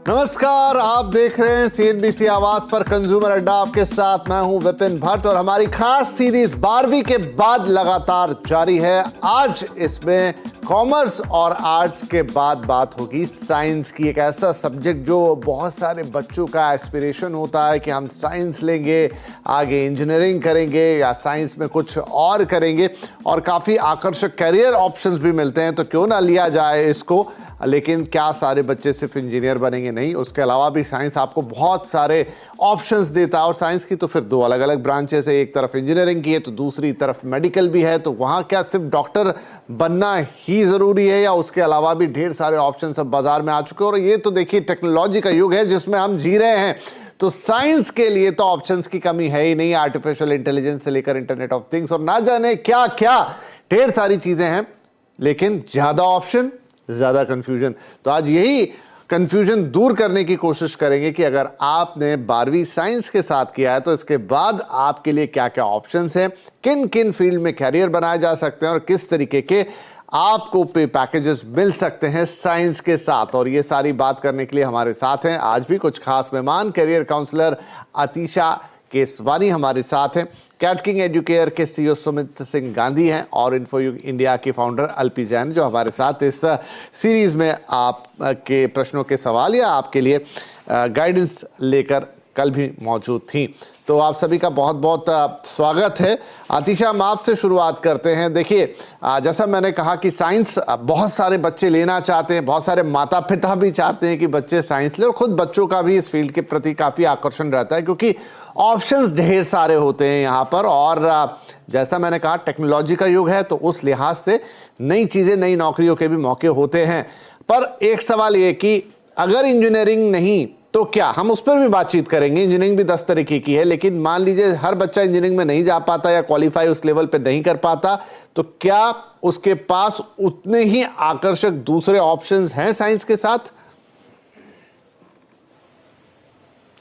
नमस्कार, आप देख रहे हैं CNBC आवाज पर कंज्यूमर अड्डा। आपके साथ मैं हूं विपिन भट्ट और हमारी खास सीरीज 12वीं के बाद लगातार जारी है। आज इसमें कॉमर्स और आर्ट्स के बाद बात होगी साइंस की। एक ऐसा सब्जेक्ट जो बहुत सारे बच्चों का एस्पिरेशन होता है कि हम साइंस लेंगे, आगे इंजीनियरिंग करेंगे या साइंस में कुछ और करेंगे, और काफ़ी आकर्षक करियर ऑप्शंस भी मिलते हैं। तो क्यों ना लिया जाए इसको। लेकिन क्या सारे बच्चे सिर्फ इंजीनियर बनेंगे? नहीं, उसके अलावा भी साइंस आपको बहुत सारे ऑप्शंस देता है। और साइंस की तो फिर दो अलग अलग ब्रांचेस है, एक तरफ इंजीनियरिंग की है तो दूसरी तरफ मेडिकल भी है। तो वहाँ क्या सिर्फ डॉक्टर बनना ही ज़रूरी है या उसके अलावा भी ढेर सारे ऑप्शंस अब बाजार में आ चुके हैं। और ये तो देखिए टेक्नोलॉजी का युग है जिसमें हम जी रहे हैं, तो साइंस के लिए तो ऑप्शंस की कमी है ही नहीं। आर्टिफिशियल इंटेलिजेंस से लेकर इंटरनेट ऑफ थिंग्स और ना जाने क्या क्या ढेर सारी चीज़ें हैं, लेकिन ज़्यादा ऑप्शन ज्यादा कंफ्यूजन। तो आज यही कंफ्यूजन दूर करने की कोशिश करेंगे कि अगर आपने 12वीं साइंस के साथ किया है तो इसके बाद आपके लिए क्या क्या ऑप्शंस हैं, किन किन फील्ड में कैरियर बनाए जा सकते हैं और किस तरीके के आपको पे पैकेजेस मिल सकते हैं साइंस के साथ। और ये सारी बात करने के लिए हमारे साथ हैं आज भी कुछ खास मेहमान। करियर काउंसलर अतीशा केसवानी हमारे साथ हैं, कैट किंग एजुकेयर के CEO सुमित सिंह गांधी हैं और इन्फोयुग इंडिया के फाउंडर अल्पी जैन जो हमारे साथ इस सीरीज में आपके प्रश्नों के सवाल या आपके लिए गाइडेंस लेकर कल भी मौजूद थी। तो आप सभी का बहुत बहुत स्वागत है। आतिशा, हम आपसे शुरुआत करते हैं। देखिए, जैसा मैंने कहा कि साइंस बहुत सारे बच्चे लेना चाहते हैं, बहुत सारे माता पिता भी चाहते हैं कि बच्चे साइंस ले, और खुद बच्चों का भी इस फील्ड के प्रति काफ़ी आकर्षण रहता है क्योंकि ऑप्शंस ढेर सारे होते हैं यहाँ पर। और जैसा मैंने कहा टेक्नोलॉजी का युग है तो उस लिहाज से नई चीज़ें, नई नौकरियों के भी मौके होते हैं। पर एक सवाल ये कि अगर इंजीनियरिंग नहीं तो क्या, हम उस पर भी बातचीत करेंगे। इंजीनियरिंग भी 10 तरीके की है, लेकिन मान लीजिए हर बच्चा इंजीनियरिंग में नहीं जा पाता या क्वालिफाई उस लेवल पे नहीं कर पाता, तो क्या उसके पास उतने ही आकर्षक दूसरे ऑप्शंस हैं साइंस के साथ?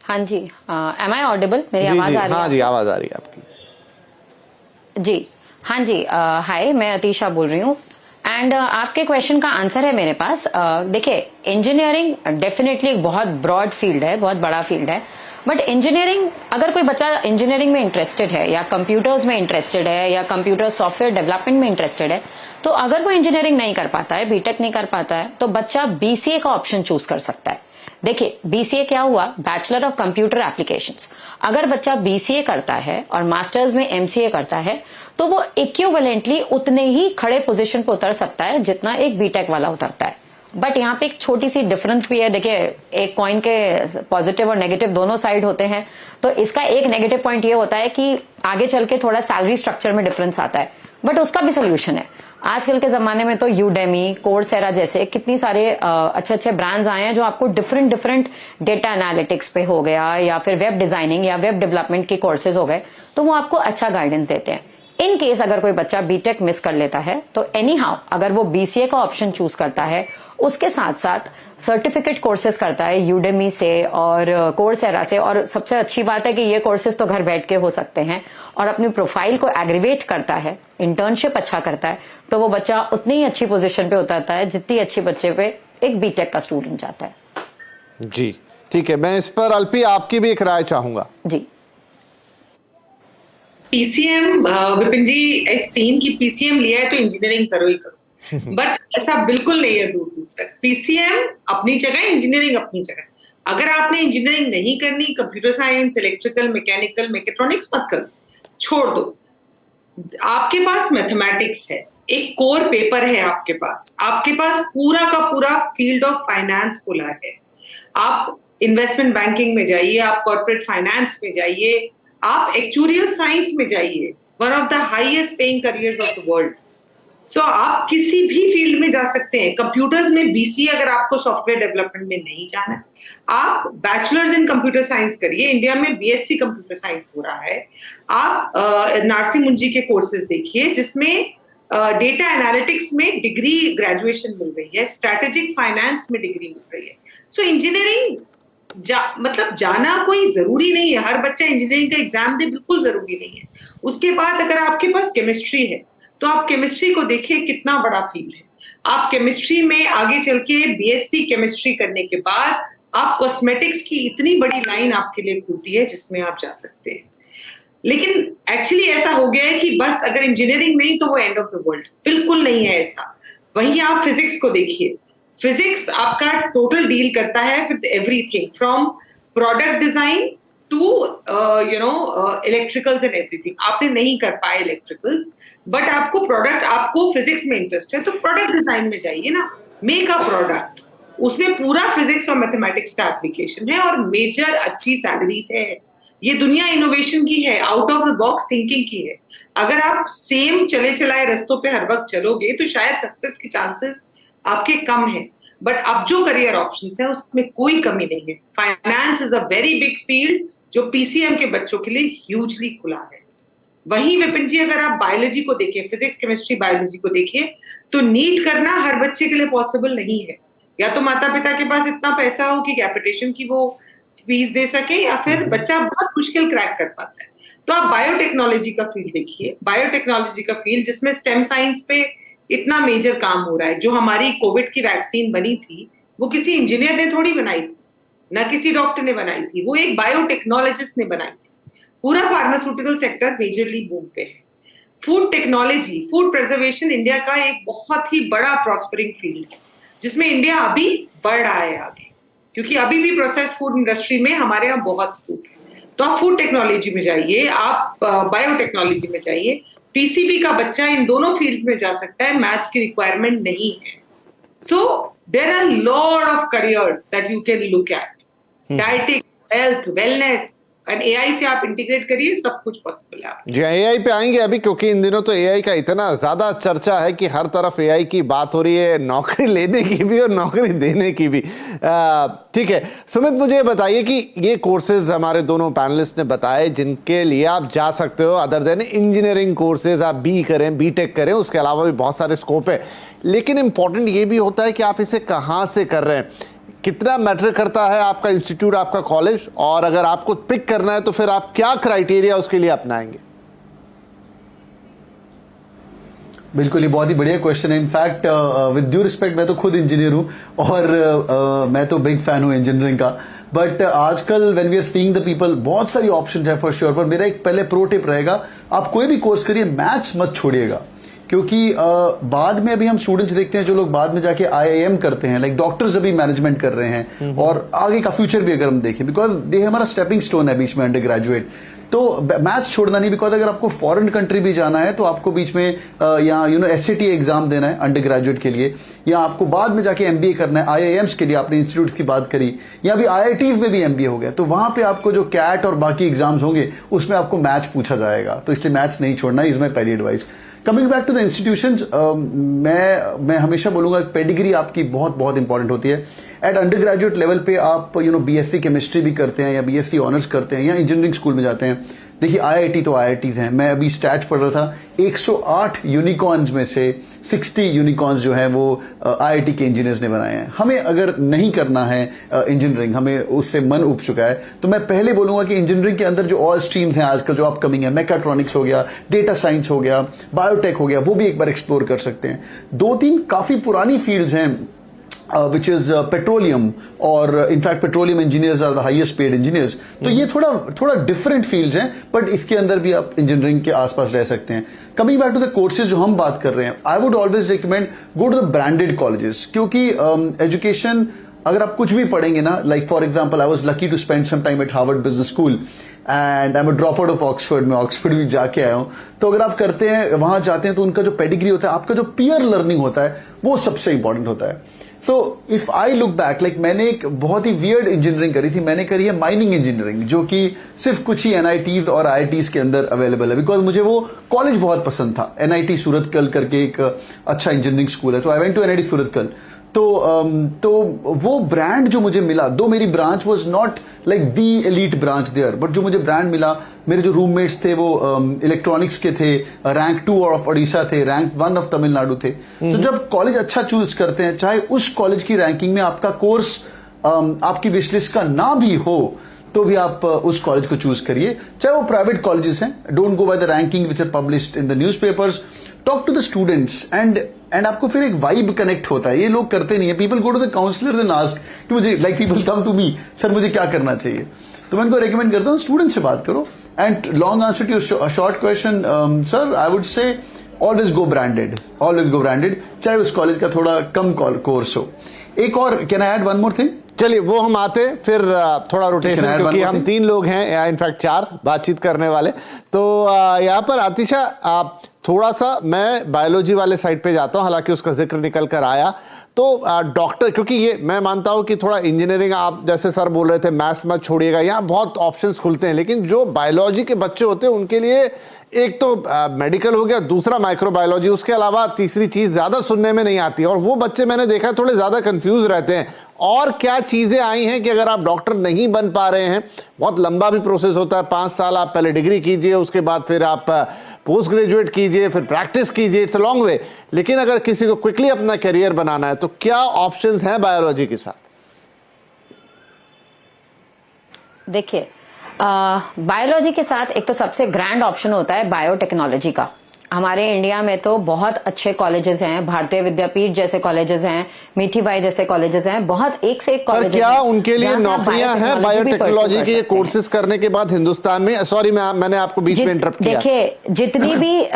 हाँ जी, एम आई ऑडिबल? मेरी आवाज आ रही है? हाँ जी, आवाज आ रही है आपकी जी। हाँ जी, हाय, मैं अतीशा बोल रही हूँ एंड आपके क्वेश्चन का आंसर है मेरे पास। देखिए, इंजीनियरिंग डेफिनेटली एक बहुत ब्रॉड फील्ड है, बहुत बड़ा फील्ड है। बट इंजीनियरिंग, अगर कोई बच्चा इंजीनियरिंग में इंटरेस्टेड है या कंप्यूटर्स में इंटरेस्टेड है या कंप्यूटर सॉफ्टवेयर डेवलपमेंट में इंटरेस्टेड है, तो अगर वो इंजीनियरिंग नहीं कर पाता है, बीटेक नहीं कर पाता है, तो बच्चा BCA का ऑप्शन चूज कर सकता है। देखिए, BCA क्या हुआ? Bachelor of computer applications. अगर बच्चा BCA करता है और मास्टर्स में MCA करता है तो वो इक्विवेलेंटली उतने ही खड़े पोजीशन पर उतर सकता है जितना एक बीटेक वाला उतरता है। बट यहाँ पे एक छोटी सी डिफरेंस भी है। देखिए, एक कॉइन के पॉजिटिव और नेगेटिव दोनों साइड होते हैं। तो इसका एक नेगेटिव पॉइंट ये होता है कि आगे चल के थोड़ा सैलरी स्ट्रक्चर में डिफरेंस आता है, बट उसका भी सोल्यूशन है। आजकल के जमाने में तो यूडेमी, कोर्सेरा जैसे कितनी सारे अच्छे अच्छे ब्रांड्स आए हैं जो आपको डिफरेंट डेटा एनालिटिक्स पे हो गया या फिर वेब डिजाइनिंग या वेब डेवलपमेंट के कोर्सेज हो गए, तो वो आपको अच्छा गाइडेंस देते हैं। इन केस अगर कोई बच्चा बीटेक मिस कर लेता है तो एनी हाउ अगर वो BCA का ऑप्शन चूज करता है, उसके साथ साथ सर्टिफिकेट कोर्सेज करता है यूडेमी से और कोर्सेरा से, और सबसे अच्छी बात है कि ये कोर्सेज तो घर बैठ के हो सकते हैं, और अपनी प्रोफाइल को एग्रीवेट करता है, इंटर्नशिप अच्छा करता है, तो वो बच्चा उतनी ही अच्छी पोजीशन पे उतरता है जितनी अच्छी बच्चे पे एक बीटेक का स्टूडेंट जाता है। जी ठीक है, मैं इस पर अल्पी आपकी भी एक राय चाहूंगा। जी, PCM, विपिन जी, इस सीन की PCM लिया है तो इंजीनियरिंग करो ही करो, बट ऐसा बिल्कुल नहीं है दूर दूर तक। PCM अपनी जगह, इंजीनियरिंग अपनी जगह। अगर आपने इंजीनियरिंग नहीं करनी, computer science, electrical, mechanical, mechatronics मत करो, छोड़ दो। आपके पास मैथमेटिक्स है, एक कोर पेपर है आपके पास पूरा का पूरा फील्ड ऑफ फाइनेंस खुला है। आप इन्वेस्टमेंट बैंकिंग में जाइए, आप कॉर्पोरेट फाइनेंस में जाइए, आप एक्चुरियल साइंस में जाइए, one of the highest paying careers of the world. So आप किसी भी फील्ड में जा सकते हैं। कंप्यूटर्स में BCA, अगर आपको सॉफ्टवेयर डेवलपमेंट में नहीं जाना है, आप बैचलर्स इन कंप्यूटर साइंस करिए। इंडिया में BSc कंप्यूटर साइंस हो रहा है। आप नारसी मुंजी के कोर्सेज देखिए जिसमें डेटा एनालिटिक्स में डिग्री ग्रेजुएशन मिल रही है, स्ट्रैटेजिक फाइनेंस में डिग्री मिल रही है। सो इंजीनियरिंग मतलब जाना कोई जरूरी नहीं है। हर बच्चा इंजीनियरिंग का एग्जाम दे, बिल्कुल जरूरी नहीं है। उसके बाद अगर आपके पास केमिस्ट्री है तो आप केमिस्ट्री को देखिए, कितना बड़ा फील्ड है। आप केमिस्ट्री में आगे चल के BSc केमिस्ट्री करने के बाद आप कॉस्मेटिक्स की इतनी बड़ी लाइन आपके लिए खुलती है जिसमें आप जा सकते हैं। लेकिन एक्चुअली ऐसा हो गया है कि बस अगर इंजीनियरिंग नहीं तो वो एंड ऑफ द वर्ल्ड, बिल्कुल नहीं है ऐसा। वहीं आप फिजिक्स को देखिए, फिजिक्स आपका टोटल डील करता है with everything from product design to electricals and everything. आपने नहीं कर पाए इलेक्ट्रिकल्स, बट आपको फिजिक्स में इंटरेस्ट है तो प्रोडक्ट डिजाइन में जाइए ना, मेक अ प्रोडक्ट, उसमें पूरा फिजिक्स और मैथमेटिक्स का एप्लीकेशन है और मेजर अच्छी सैलरीज है। ये दुनिया इनोवेशन की है, out of the box thinking की है। अगर आप सेम चले चलाए रस्तों पे हर वक्त चलोगे तो शायद सक्सेस के चांसेस आपके कम है, बट अब जो करियर ऑप्शंस है उसमें कोई कमी नहीं है। Finance is a very big field जो पीसीएम के बच्चों के लिए ह्यूजली खुला है। वहीं विपिन जी, अगर आप बायोलॉजी को देखें, फिजिक्स केमिस्ट्री बायोलॉजी को देखें, तो नीट करना हर बच्चे के लिए पॉसिबल नहीं है। या तो माता पिता के पास इतना पैसा हो कि कैपिटेशन की वो फीस दे सके, या फिर बच्चा बहुत मुश्किल क्रैक कर पाता है। तो आप बायोटेक्नोलॉजी का फील्ड देखिए, बायोटेक्नोलॉजी का फील्ड जिसमें स्टेम साइंस पे इतना मेजर काम हो रहा है। जो हमारी कोविड की वैक्सीन बनी थी वो किसी इंजीनियर ने थोड़ी बनाई थी, ना किसी डॉक्टर ने बनाई थी, वो एक बायोटेक्नोलॉजिस्ट ने बनाई थी। पूरा फार्मास्यूटिकल सेक्टर मेजरली बूम पे है। Food technology, food preservation India का एक बहुत ही बड़ा प्रॉस्परिंग फील्ड है जिसमें इंडिया अभी बढ़ रहा है आगे, क्योंकि अभी भी प्रोसेस्ड फूड इंडस्ट्री में हमारे यहाँ बहुत स्कोप है। तो आप फूड टेक्नोलॉजी में जाइए, आप बायोटेक्नोलॉजी में जाइए। पीसीबी का बच्चा इन दोनों फील्ड्स में जा सकता है, मैथ्स की रिक्वायरमेंट नहीं है। So there are lot of careers that you can look at, dietetics, health, wellness, and AI से आप इंटीग्रेट करिए, सब कुछ पॉसिबल है। जी, एआई पे आएंगे अभी, क्योंकि इन दिनों तो एआई का इतना ज्यादा चर्चा है कि हर तरफ एआई की बात हो रही है, नौकरी लेने की भी और नौकरी देने की भी। ठीक है सुमित, मुझे बताइए कि ये कोर्सेज हमारे दोनों पैनलिस्ट ने बताए जिनके लिए आप जा सकते हो, अदर देन इंजीनियरिंग कोर्सेज, आप बी करें, बीटेक करें, उसके अलावा भी बहुत सारे स्कोप है। लेकिन इंपॉर्टेंट ये भी होता है कि आप इसे कहाँ से कर रहे हैं, कितना मैटर करता है आपका इंस्टीट्यूट, आपका कॉलेज, और अगर आपको पिक करना है तो फिर आप क्या क्राइटेरिया उसके लिए अपनाएंगे? बिल्कुल, ये बहुत ही बढ़िया क्वेश्चन है। इनफैक्ट विद ड्यू रिस्पेक्ट, मैं तो खुद इंजीनियर हूं और मैं तो बिग फैन हूं इंजीनियरिंग का। बट आजकल when we are seeing the people, बहुत सारी ऑप्शन है फॉर श्योर। पर मेरा एक पहले प्रो टिप रहेगा, आप कोई भी कोर्स करिए, मैथ्स मत छोड़िएगा, क्योंकि बाद में अभी हम स्टूडेंट्स देखते हैं जो लोग बाद में जाके आईआईएम करते हैं, लाइक डॉक्टर्स अभी मैनेजमेंट कर रहे हैं, और आगे का फ्यूचर भी अगर हम देखें, बिकॉज दे हमारा स्टेपिंग स्टोन है बीच में अंडर ग्रेजुएट। तो मैथ्स छोड़ना नहीं, बिकॉज अगर आपको फॉरेन कंट्री भी जाना है तो आपको बीच में या एसएटी एग्जाम देना है अंडर ग्रेजुएट के लिए, या आपको बाद में जाके एमबीए करना है आईआईएम्स के लिए। आपने इंस्टीट्यूट की बात करी, या अभी आईआईटीज में भी एमबीए हो गया, तो वहां पे आपको जो कैट और बाकी एग्जाम्स होंगे उसमें आपको मैथ्स पूछा जाएगा, तो इसलिए मैथ्स नहीं छोड़ना, इज माई पहली advice. Coming back to the institutions, मैं हमेशा बोलूंगा पेडिग्री आपकी बहुत बहुत इंपॉर्टेंट होती है। एट अंडर ग्रेजुएट लेवल पे आप बीएससी केमिस्ट्री भी करते हैं, या बीएससी ऑनर्स करते हैं, या इंजीनियरिंग स्कूल में जाते हैं। देखिए आईआईटी तो आईआईटीज हैं। मैं अभी स्टैट्स पढ़ रहा था, 108 यूनिकॉर्न्स में से 60 यूनिकॉर्न्स जो है वो आईआईटी के इंजीनियर्स ने बनाए हैं। हमें अगर नहीं करना है इंजीनियरिंग, हमें उससे मन उब चुका है, तो मैं पहले बोलूंगा कि इंजीनियरिंग के अंदर जो ऑल स्ट्रीम्स हैं आजकल जो अपकमिंग है, मैकाट्रॉनिक्स हो गया, डेटा साइंस हो गया, बायोटेक हो गया, वो भी एक बार एक्सप्लोर कर सकते हैं। 2-3 काफी पुरानी फील्ड्स हैं which is petroleum, और in fact petroleum engineers are the highest paid engineers। तो ये थोड़ा डिफरेंट फील्ड्स हैं, बट इसके अंदर भी आप इंजीनियरिंग के आसपास रह सकते हैं। Coming back to the courses जो हम बात कर रहे हैं, I would always recommend go to the branded colleges, क्योंकि एजुकेशन अगर आप कुछ भी पढ़ेंगे ना, like for example I was lucky to spend some time at Harvard Business School and I am drop out of Oxford. में Oxford भी जाके आया हूं। तो अगर आप करते हैं, वहां जाते हैं, तो उनका जो पेडिग्री होता है, आपका जो पीयर लर्निंग होता है, वो सबसे इंपॉर्टेंट होता है। So if I look back, like मैंने एक बहुत ही वियर्ड इंजीनियरिंग करी थी, मैंने करी है माइनिंग इंजीनियरिंग, जो कि सिर्फ कुछ ही एनआईटीज और आईआईटीज के अंदर अवेलेबल है, बिकॉज मुझे वो कॉलेज बहुत पसंद था। एनआईटी सूरतकल करके एक अच्छा इंजीनियरिंग स्कूल है, तो I went to NIT Surathkal. तो वो ब्रांड जो मुझे मिला, दो मेरी branch was not like the elite branch there, but जो मुझे ब्रांड मिला, मेरे जो रूममेट्स थे वो इलेक्ट्रॉनिक्स के थे, रैंक 2 ऑफ ओडिशा थे, रैंक 1 ऑफ तमिलनाडु थे। तो जब कॉलेज अच्छा चूज करते हैं, चाहे उस कॉलेज की रैंकिंग में आपका कोर्स आपकी विशलिस्ट का ना भी हो, तो भी आप उस कॉलेज को चूज करिए, चाहे वो प्राइवेट कॉलेजेस हैं। Don't go by the ranking which are published in the newspapers, talk to the students and आपको फिर एक वाइब कनेक्ट होता है. ये लोग करते नहीं है. People go to the counsellor and ask कि मुझे, like people come to me, sir मुझे क्या करना चाहिए. तो मैं उनको रेकमेंड करता हूँ स्टूडेंट से बात करो. And long answer to short question, sir I would say always go branded, चाहे उस कॉलेज का थोड़ा कम कोर्स हो. एक और, can I add one more thing? चलिए वो हम आते फिर थोड़ा रोटेशन, क्योंकि हम 3 लोग हैं, इनफैक्ट 4 बातचीत करने वाले. तो यहाँ पर आतिशा, आप थोड़ा सा, मैं बायोलॉजी वाले साइड पे जाता हूं, हालांकि उसका जिक्र निकल कर आया. तो डॉक्टर, क्योंकि ये मैं मानता हूं कि थोड़ा इंजीनियरिंग, आप जैसे सर बोल रहे थे मैथ्स मत छोड़िएगा, यहाँ बहुत ऑप्शंस खुलते हैं, लेकिन जो बायोलॉजी के बच्चे होते हैं उनके लिए एक तो मेडिकल हो गया, दूसरा माइक्रोबायोलॉजी, उसके अलावा तीसरी चीज ज्यादा सुनने में नहीं आती. और वो बच्चे मैंने देखा है थोड़े ज्यादा कंफ्यूज रहते हैं. और क्या चीजें आई हैं कि अगर आप डॉक्टर नहीं बन पा रहे हैं, बहुत लंबा भी प्रोसेस होता है, 5 साल आप पहले डिग्री कीजिए, उसके बाद फिर आप पोस्ट ग्रेजुएट कीजिए, फिर प्रैक्टिस कीजिए, इट्स अ लॉन्ग वे. लेकिन अगर किसी को क्विकली अपना करियर बनाना है तो क्या ऑप्शंस हैं बायोलॉजी के साथ? देखिए, बायोलॉजी के साथ एक तो सबसे ग्रैंड ऑप्शन होता है बायोटेक्नोलॉजी का. हमारे इंडिया में तो बहुत अच्छे कॉलेजेस हैं, भारतीय विद्यापीठ जैसे कॉलेजेस हैं, मीठीबाई जैसे कॉलेजेस हैं, बहुत एक से एक कॉलेजेस. क्या उनके लिए नौकरियां हैं बायोटेक्नोलॉजी के कोर्सेज करने के बाद हिंदुस्तान में? सॉरी, मैंने आपको बीच में इंटरप्ट किया. देखिए, जितनी भी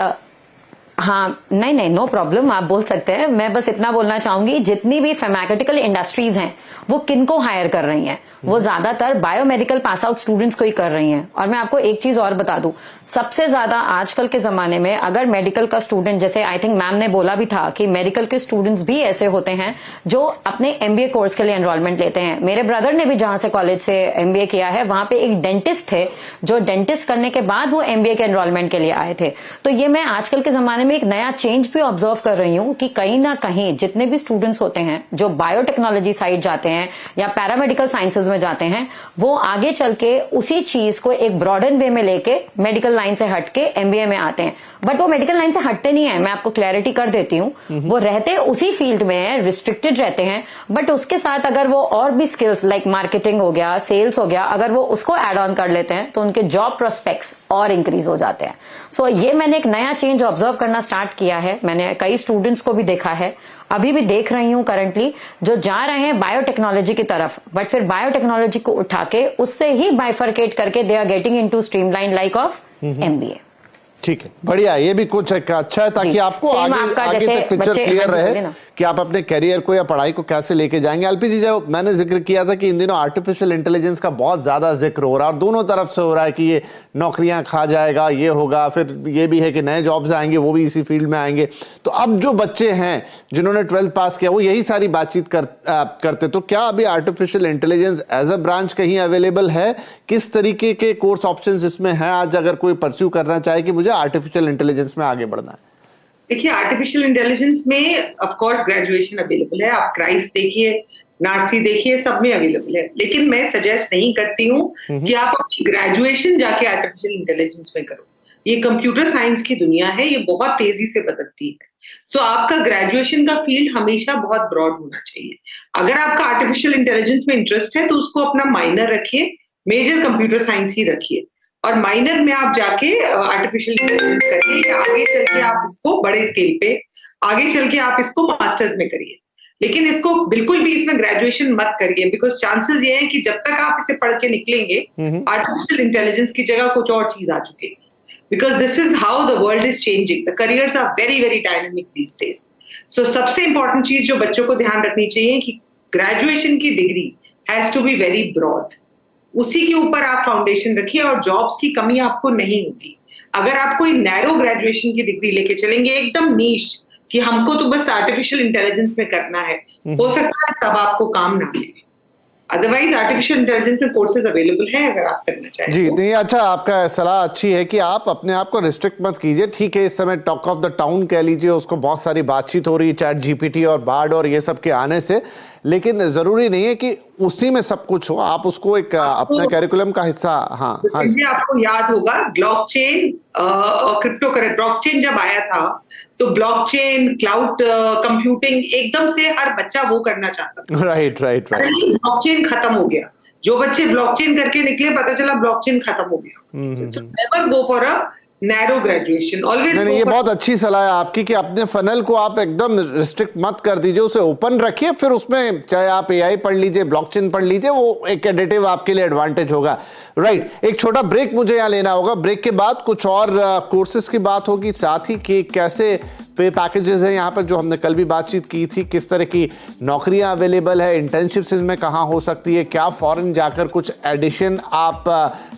हाँ, नहीं, नो प्रॉब्लम, आप बोल सकते हैं. मैं बस इतना बोलना चाहूंगी, जितनी भी फार्मास्यूटिकल इंडस्ट्रीज हैं वो किनको हायर कर रही हैं? वो ज्यादातर बायोमेडिकल पास आउट स्टूडेंट्स को ही कर रही हैं. और मैं आपको एक चीज और बता दूं, सबसे ज्यादा आजकल के जमाने में अगर मेडिकल का स्टूडेंट, जैसे आई थिंक मैम ने बोला भी था कि मेडिकल के स्टूडेंट्स भी ऐसे होते हैं जो अपने एमबीए कोर्स के लिए एनरोलमेंट लेते हैं. मेरे ब्रदर ने भी जहां से कॉलेज से एमबीए किया है, वहां पे एक डेंटिस्ट थे जो डेंटिस्ट करने के बाद वो एमबीए के एनरोलमेंट के लिए आए थे. तो ये मैं आजकल के जमाने में एक नया चेंज भी ऑब्जर्व कर रही हूं कि कहीं ना कहीं जितने भी स्टूडेंट्स होते हैं जो बायोटेक्नोलॉजी साइड जाते हैं या पैरामेडिकल साइंसेज में जाते हैं, वो आगे चल के उसी चीज को एक ब्रॉडन वे में लेके मेडिकल लाइन से हटके एमबीए में आते हैं. बट वो मेडिकल लाइन से हटते नहीं है, मैं आपको क्लैरिटी कर देती हूँ. वो रहते उसी फील्ड में है, रिस्ट्रिक्टेड रहते हैं, बट उसके साथ अगर वो और भी स्किल्स लाइक मार्केटिंग हो गया, सेल्स हो गया, अगर वो उसको एड ऑन कर लेते हैं तो उनके जॉब प्रोस्पेक्ट्स और इंक्रीज हो जाते हैं. सो ये मैंने एक नया चेंज ऑब्जर्व करना स्टार्ट किया है. मैंने कई स्टूडेंट्स को भी देखा है, अभी भी देख रही हूं करंटली, जो जा रहे हैं बायोटेक्नोलॉजी की तरफ, बट फिर बायोटेक्नोलॉजी को उठा के उससे ही बाइफरकेट करके they are getting into streamline like of MBA. ठीक है, बढ़िया. ये भी कुछ अच्छा है ताकि आपको आगे तक पिक्चर क्लियर रहे कि आप अपने करियर को या पढ़ाई को कैसे लेके जाएंगे. एलपीजी, जो मैंने जिक्र किया था कि इन दिनों आर्टिफिशियल इंटेलिजेंस का बहुत ज्यादा जिक्र हो रहा है और दोनों तरफ से हो रहा है कि ये नौकरियां खा जाएगा, ये होगा, फिर ये भी है कि नए जॉब्स आएंगे, वो भी इसी फील्ड में आएंगे. तो अब जो बच्चे हैं जिन्होंने 12th पास किया वो यही सारी बातचीत करते. तो क्या अभी artificial intelligence as a branch कहीं अवेलेबल है? किस तरीके के कोर्स ऑप्शंस इसमें हैं आज, अगर कोई परस्यू करना चाहे कि मुझे आर्टिफिशियल इंटेलिजेंस में आगे बढ़ना है? देखिए, आर्टिफिशियल इंटेलिजेंस में ऑफ कोर्स ग्रेजुएशन अवेलेबल है. आप क्राइस देखिए, नार्सी देखिए, सब में अवेलेबल है. लेकिन मैं सजेस्ट नहीं करती हूँ कि आप अपनी ग्रेजुएशन जाके आर्टिफिशियल इंटेलिजेंस में करो. ये कंप्यूटर साइंस की दुनिया है, ये बहुत तेजी से बदलती है. सो आपका ग्रेजुएशन का फील्ड हमेशा बहुत ब्रॉड होना चाहिए. अगर आपका आर्टिफिशियल इंटेलिजेंस में इंटरेस्ट है तो उसको अपना माइनर रखिए, मेजर कंप्यूटर साइंस ही रखिए, और माइनर में आप जाके आर्टिफिशियल इंटेलिजेंस करिए. आगे चल के आप इसको बड़े स्केल पे, आगे चल के आप इसको मास्टर्स में करिए. लेकिन इसको बिल्कुल भी इसमें ग्रेजुएशन मत करिए, बिकॉज चांसेस ये है कि जब तक आप इसे पढ़ के निकलेंगे आर्टिफिशियल इंटेलिजेंस की जगह कुछ और चीज आ चुकेगी. Because this is how the world is changing. The careers are very very dynamic these days. So सबसे इंपॉर्टेंट चीज जो बच्चों को ध्यान रखनी चाहिए कि ग्रेजुएशन की degree has to be very broad. उसी के ऊपर आप फाउंडेशन रखिए और जॉब्स की कमी आपको नहीं होगी. अगर आप कोई नैरो ग्रेजुएशन की डिग्री लेके चलेंगे एकदम नीश कि हमको तो बस आर्टिफिशियल इंटेलिजेंस में करना है, हो सकता है तब आपको काम ना मिले. अदरवाइज आर्टिफिशियल इंटेलिजेंस में कोर्सेज अवेलेबल है अगर आप करना चाहें. जी नहीं, अच्छा, आपका सलाह अच्छी है कि आप अपने आप को रिस्ट्रिक्ट मत कीजिए. ठीक है, इस समय टॉक ऑफ द टाउन कह लीजिए उसको, बहुत सारी बातचीत हो रही है चैट जीपीटी और बार्ड और ये सब के आने से, लेकिन जरूरी नहीं है कि उसी में सब कुछ हो. आप उसको एक अपने कैरिकुलम का हिस्सा. हाँ, आपको याद होगा ब्लॉकचेन और क्रिप्टो करेंसी. ब्लॉकचेन जब आया था तो ब्लॉकचेन, क्लाउड कंप्यूटिंग, एकदम से हर बच्चा वो करना चाहता था. राइट. ब्लॉकचेन खत्म हो गया. जो बच्चे ब्लॉकचेन करके निकले पता चला ब्लॉकचेन खत्म हो गया. Never go for a narrow graduation always. नहीं, ये बहुत अच्छी सलाह है आपकी कि अपने फनल को आप एकदम रिस्ट्रिक्ट मत कर दीजिए, उसे ओपन रखिए, फिर उसमें चाहे आप एआई पढ़ लीजिए, ब्लॉकचेन पढ़ लीजिए, वो एक एडिटिव आपके लिए एडवांटेज होगा। राइट, एक छोटा ब्रेक मुझे यहाँ लेना होगा। ब्रेक के बाद कुछ और कोर्सेज की बात होगी, साथ ही कि कैसे पे पैकेजेस हैं यहाँ पर, जो हमने कल भी बातचीत की थी, किस तरह की नौकरियां अवेलेबल है, इंटर्नशिप्स में कहाँ हो सकती है, क्या फॉरेन जाकर कुछ एडिशन आप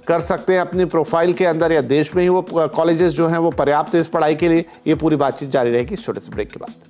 कर सकते हैं अपनी प्रोफाइल के अंदर, या देश में ही वो कॉलेजेस जो हैं वो पर्याप्त है इस पढ़ाई के लिए। ये पूरी बातचीत जारी रहेगी छोटे से ब्रेक के बाद।